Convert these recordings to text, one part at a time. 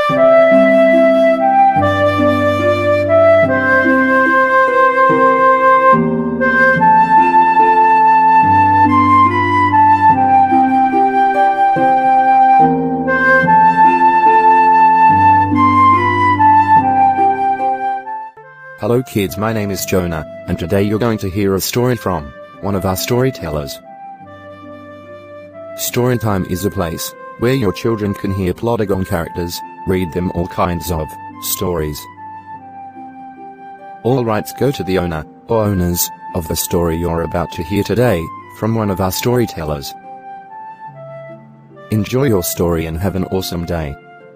Hello kids, my name is Jonah, and today you're going to hear a story from one of our storytellers. Storytime is a place where your children can hear plotagon characters read them all kinds of stories. All rights go to the owner or owners of the story you're about to hear today from one of our storytellers. Enjoy your story and have an awesome day.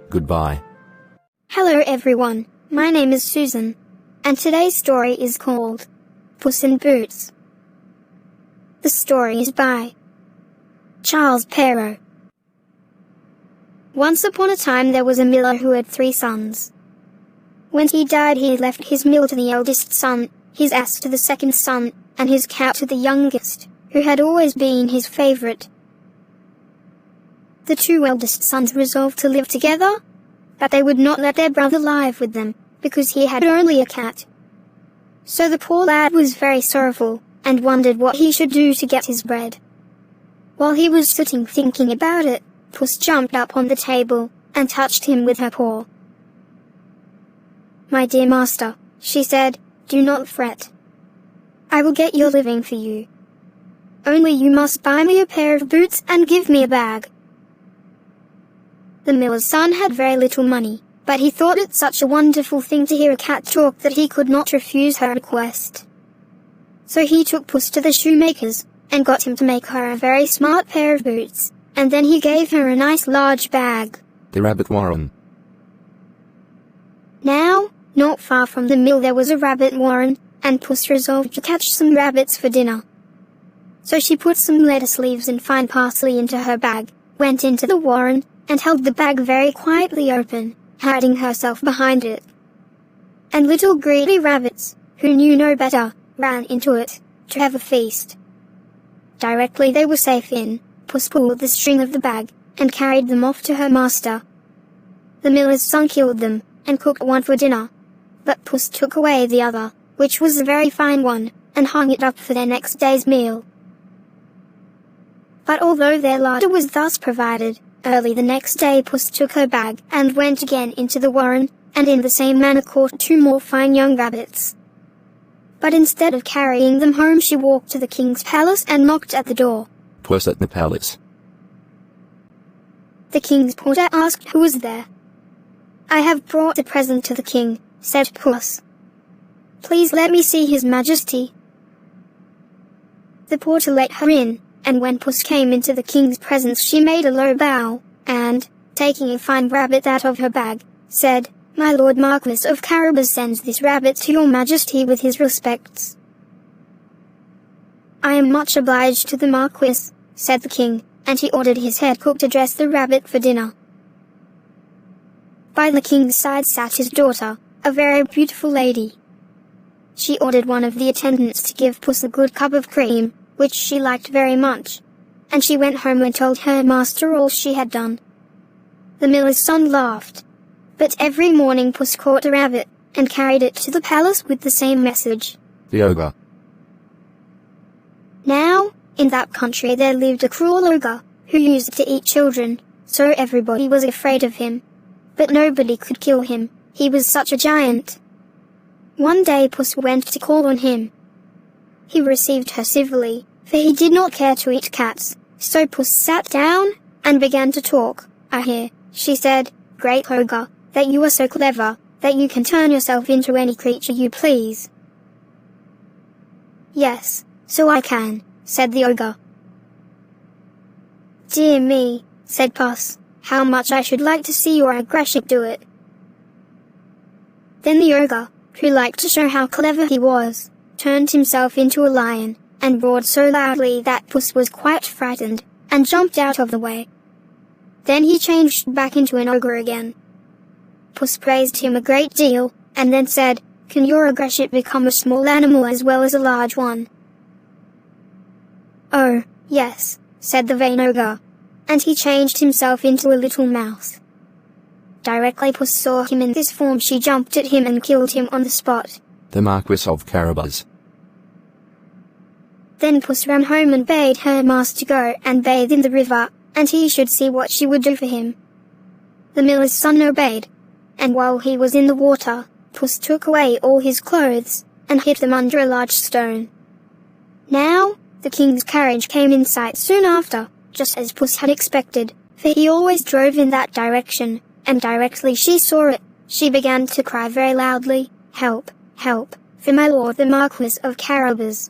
Goodbye. Hello everyone, my name is Susan. And today's story is called Puss in Boots. The story is by Charles Perrault. Once upon a time there was a miller who had 3 sons. When he died he left his mill to the eldest son, his ass to the second son, and his cow to the youngest, who had always been his favourite. The 2 eldest sons resolved to live together, but they would not let their brother live with them, because he had only a cat. So the poor lad was very sorrowful, and wondered what he should do to get his bread. While he was sitting thinking about it, Puss jumped up on the table, and touched him with her paw. "My dear master," she said, "do not fret. I will get your living for you. Only you must buy me a pair of boots and give me a bag." The miller's son had very little money, but he thought it such a wonderful thing to hear a cat talk that he could not refuse her request. So he took Puss to the shoemaker's, and got him to make her a very smart pair of boots, and then he gave her a nice large bag. The rabbit warren. Now, not far from the mill there was a rabbit warren, and Puss resolved to catch some rabbits for dinner. So she put some lettuce leaves and fine parsley into her bag, went into the warren, and held the bag very quietly open, hiding herself behind it. And little greedy rabbits, who knew no better, ran into it, to have a feast. Directly they were safe in, Puss pulled the string of the bag, and carried them off to her master. The miller's son killed them, and cooked one for dinner. But Puss took away the other, which was a very fine one, and hung it up for their next day's meal. But although their larder was thus provided, early the next day Puss took her bag and went again into the warren, and in the same manner caught 2 more fine young rabbits. But instead of carrying them home she walked to the king's palace and knocked at the door. Puss at the palace. The king's porter asked who was there. "I have brought a present to the king," said Puss. "Please let me see his majesty." The porter let her in, and when Puss came into the king's presence she made a low bow, and, taking a fine rabbit out of her bag, said, "My lord Marquis of CARRABAS sends this rabbit to your majesty with his respects." "I am much obliged to the Marquis," said the king, and he ordered his head cook to dress the rabbit for dinner. By the king's side sat his daughter, a very beautiful lady. She ordered one of the attendants to give Puss a good cup of cream, which she liked very much, and she went home and told her master all she had done. The miller's son laughed, but every morning Puss caught a rabbit, and carried it to the palace with the same message. The ogre. Now, in that country there lived a cruel ogre, who used to eat children, so everybody was afraid of him. But nobody could kill him, he was such a giant. One day Puss went to call on him. He received her civilly, for he did not care to eat cats, so Puss sat down, and began to talk. "I hear," she said, "great ogre, that you are so clever, that you can turn yourself into any creature you please." "Yes, so I can," said the ogre. "Dear me," said Puss, "how much I should like to see your aggression do it." Then the ogre, who liked to show how clever he was, turned himself into a lion, and roared so loudly that Puss was quite frightened, and jumped out of the way. Then he changed back into an ogre again. Puss praised him a great deal, and then said, "Can your aggression become a small animal as well as a large one?" "Oh, yes," said the vain ogre, and he changed himself into a little mouse. Directly Puss saw him in this form, she jumped at him and killed him on the spot. The Marquis of CARRABAS. Then Puss ran home and bade her master go and bathe in the river, and he should see what she would do for him. The miller's son obeyed, and while he was in the water, Puss took away all his clothes and hid them under a large stone. Now, the king's carriage came in sight soon after, just as Puss had expected, for he always drove in that direction, and directly she saw it, she began to cry very loudly, "Help, help, for my lord the Marquis of CARRABAS."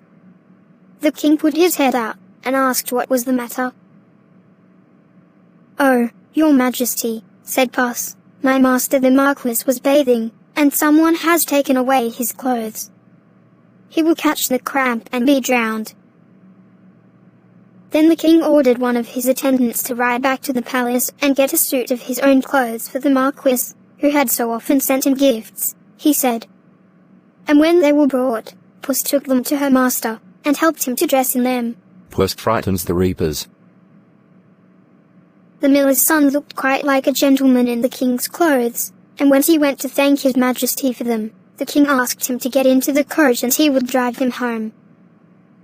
The king put his head out, and asked what was the matter. "Oh, your majesty," said Puss, "my master the Marquis was bathing, and someone has taken away his clothes. He will catch the cramp and be drowned." Then the king ordered one of his attendants to ride back to the palace and get a suit of his own clothes for the Marquis, who had so often sent him gifts, he said. And when they were brought, Puss took them to her master, and helped him to dress in them. Puss frightens the reapers. The miller's son looked quite like a gentleman in the king's clothes, and when he went to thank his majesty for them, the king asked him to get into the coach and he would drive him home.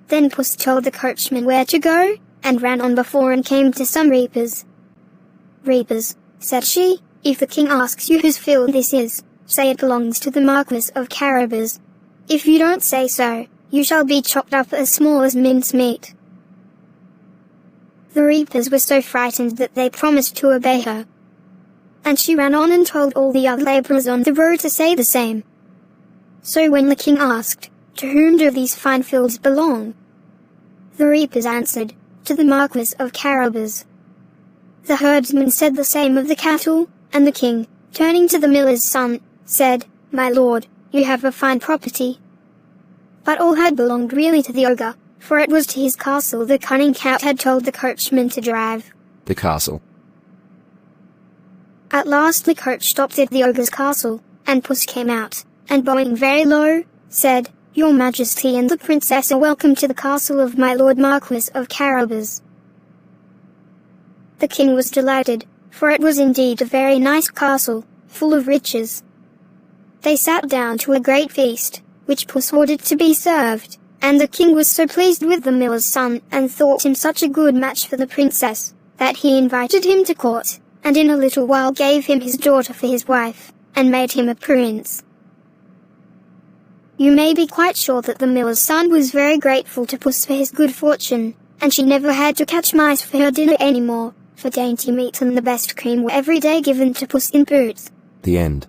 Then Puss told the coachman where to go, and ran on before and came to some reapers. "Reapers," said she, "if the king asks you whose field this is, say it belongs to the Marquis of CARRABAS. If you don't say so, you shall be chopped up as small as mincemeat." The reapers were so frightened that they promised to obey her. And she ran on and told all the other labourers on the road to say the same. So when the king asked, "To whom do these fine fields belong?" the reapers answered, "To the Marquis of CARRABAS." The herdsman said the same of the cattle, and the king, turning to the miller's son, said, "My lord, you have a fine property." But all had belonged really to the ogre, for it was to his castle the cunning cat had told the coachman to drive. The castle. At last the coach stopped at the ogre's castle, and Puss came out, and bowing very low, said, "Your majesty and the princess are welcome to the castle of my lord Marquis of CARRABAS." The king was delighted, for it was indeed a very nice castle, full of riches. They sat down to a great feast, which Puss ordered to be served, and the king was so pleased with the miller's son, and thought him such a good match for the princess, that he invited him to court, and in a little while gave him his daughter for his wife, and made him a prince. You may be quite sure that the miller's son was very grateful to Puss for his good fortune, and she never had to catch mice for her dinner any more, for dainty meat and the best cream were every day given to Puss in Boots. The end.